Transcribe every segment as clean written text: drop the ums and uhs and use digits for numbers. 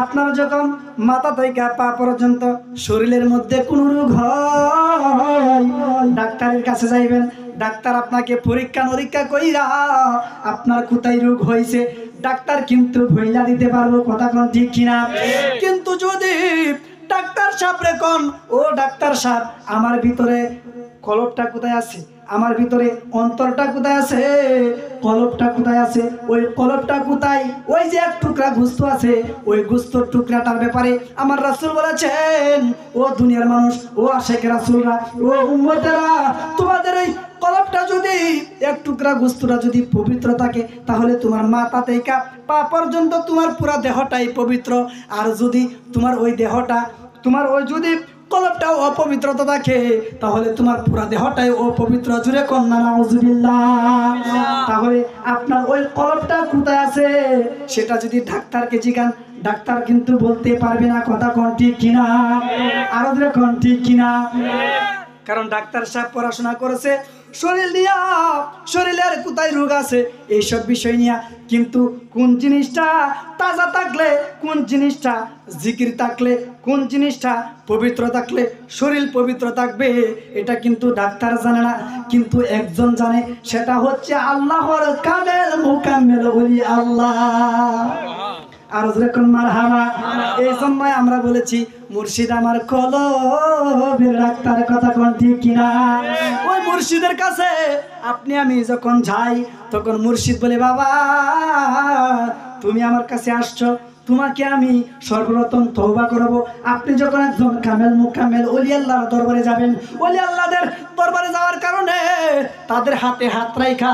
আপনার যখন মাথা থেকে পা পর্যন্ত শরীরের মধ্যে কোনো রোগ হয়, ডাক্তারের কাছে যাইবেন। ডাক্তার আপনাকে পরীক্ষা নিরীক্ষা কইরা আপনার কোথায় রোগ হয়েছে ডাক্তার কিন্তু বইলা দিতে পারবো, কথা কোন ঠিক কিনা? কিন্তু যদি ডাক্তার সাহেব রে কোন, ও ডাক্তার সাহেব আমার ভিতরে কলবটা কোথায় আছে, আমার ভিতরে অন্তরটা কোথায় আছে, কলবটা কোথায় আছে, ওই কলবটা কোথায়, ওই যে এক টুকরা গোস্ত আছে, ওই গোস্তর টুকরাটার ব্যাপারে আমার রাসূল বলেছেন, ও দুনিয়ার মানুষ, ও আশিক রাসূলরা, ও উম্মতেরা, তোমাদের এই কলবটা যদি এক টুকরা গোস্তটা যদি পবিত্র থাকে তাহলে তোমার মাথা থেকে পা পর্যন্ত তোমার পুরা দেহটাই পবিত্র। আর যদি তোমার ওই দেহটা, তোমার ওই যদি কলবটাও অপবিত্রতা থাকে তাহলে তোমার পুরা দেহটাই অপবিত্র। জুড়ে কন্যা নাউজুবিল্লাহ। তাহলে আপনার ওই কলবটা কোথায় আছে সেটা যদি ডাক্তারকে জিজ্ঞান, ডাক্তার কিন্তু বলতে পারবে না, কথা কোন ঠিক কিনা? আরো জোরে কোন ঠিক কিনা? কারণ ডাক্তার সাহেব পড়াশোনা করেছে শরীর নিয়া, শরীরের কোথায় রোগ আছে এইসব বিষয় নিয়া। কিন্তু কোন জিনিসটা তাজা থাকলে, কোন জিনিসটা জিকির থাকলে, কোন জিনিসটা পবিত্র থাকলে শরীর পবিত্র থাকবে এটা কিন্তু ডাক্তার জানে না, কিন্তু একজন জানে, সেটা হচ্ছে আল্লাহর কামেল মুকাম্মেল ওলি আল্লাহ। আর যেরকম মারহাবা। এই জন্যই আমরা বলেছি মুর্শিদ আমার কলবের ডাক্তার, কথা কোন ঠিক কিনা? ওই মুর্শিদের কাছে আপনি আমি যখন যাই তখন মুর্শিদ বলে, বাবা তুমি আমার কাছে আসছো, তোমাকে আমি সর্বপ্রথম তওবা করব। আপনি যখন একজন কামেল মুকাম্মেল ওলি আল্লাহর দরবারে যাবেন, ওলি আল্লাহদের দরবারে যাওয়ার কারণে তাদের হাতে হাত রাইখা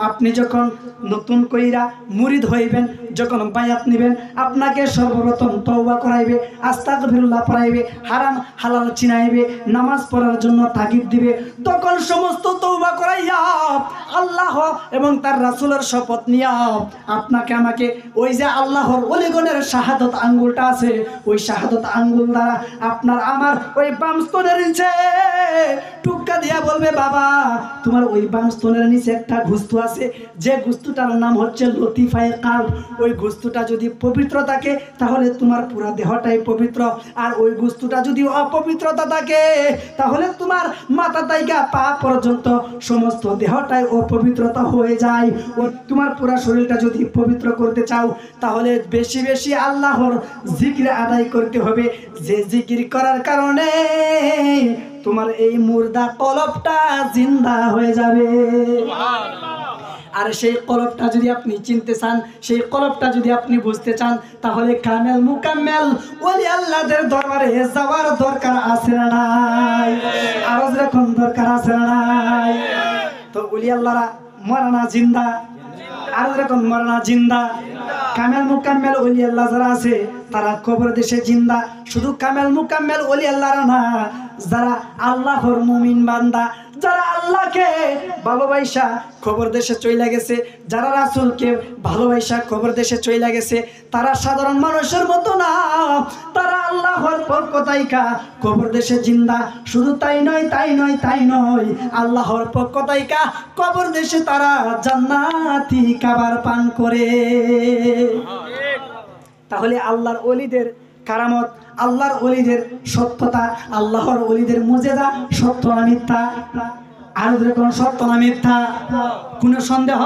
আপনি যখন নতুন কইরা মুরিদ হইবেন, যখন বায়াত নিবেন, আপনাকে সর্বপ্রথম তওবা করাইবে, আস্তাগফিরুল্লাহ পড়াইবে, হারাম হালাল চিনাইবে, নামাজ পড়ার জন্য তাগিদ দিবে। তখন সমস্ত তওবা করাইয়া আল্লাহ এবং তার রাসূলের শপথ নিয়া আপনাকে আমাকে ওই যে আল্লাহর ওলিগণের শাহাদত আঙ্গুলটা আছে, ওই শাহাদত আঙ্গুল দ্বারা আপনার আমার ওই বাম স্তনের নিচে টুক্কা দিয়া বলবে, বাবা তোমার ওই বাম স্তনের নিচে একটা গোস্ত আছে, যে গোস্তটার নাম হচ্ছে লতিফায়ে কালব। ওই গোস্তটা যদি পবিত্র থাকে তাহলে তোমার পুরা দেহটাই পবিত্র, আর ওই গোস্তটা যদি অপবিত্রতা থাকে তাহলে তোমার মাথা থেকে পা পর্যন্ত সমস্ত দেহটাই অপবিত্রতা হয়ে যায়। ও তোমার পুরা শরীরটা যদি পবিত্র করতে চাও তাহলে বেশি বেশি আল্লাহর জিকির আদায় করতে হবে, যে জিকির করার কারণে তোমার এই মুর্দা কলবটা জিন্দা হয়ে যাবে। আর সেই কলবটা যদি আপনি চিনতে চান, সেই কলবটা যদি আপনি বুঝতে চান তাহলে কামেল মুকাম্মেল ওলি আল্লাহদের দরবারে যাওয়ার দরকার আছে না নাই? আরো যেরকম দরকার আছে না নাই? তো ওলি আল্লাহরা মরানা জিন্দা, আরো যেরকম মরানা জিন্দা। কামেল মুকাম্মেল ওলি আল্লাহ যারা আছে তারা কবর দেশে জিন্দা। শুধু কামেল মুকাম্মেল ওলি আল্লাহরা না, যারা আল্লাহর মুমিন বান্দা, যারা আল্লাহকে ভালোবাসা কবর দেশে চইলা গেছে, যারা রাসূলকে ভালোবাসা কবর দেশে চইলা গেছে, তারা সাধারণ মানুষের মতো না, তারা আল্লাহর পক্ষ থেকে কবর দেশে জিন্দা। শুধু তাই নয়, তাই নয়, তাই নয়, আল্লাহর পক্ষ থেকে কবর দেশে তারা জান্নাতি খাবার পান করে। তাহলে আল্লাহর ওলিদের কারামত, আল্লাহর ওলিদের সত্যতা, আল্লাহর ওলিদের মুজিজা সত্য না মিথ্যা? আর কোন সত্য না মিথ্যা? কোনো সন্দেহ?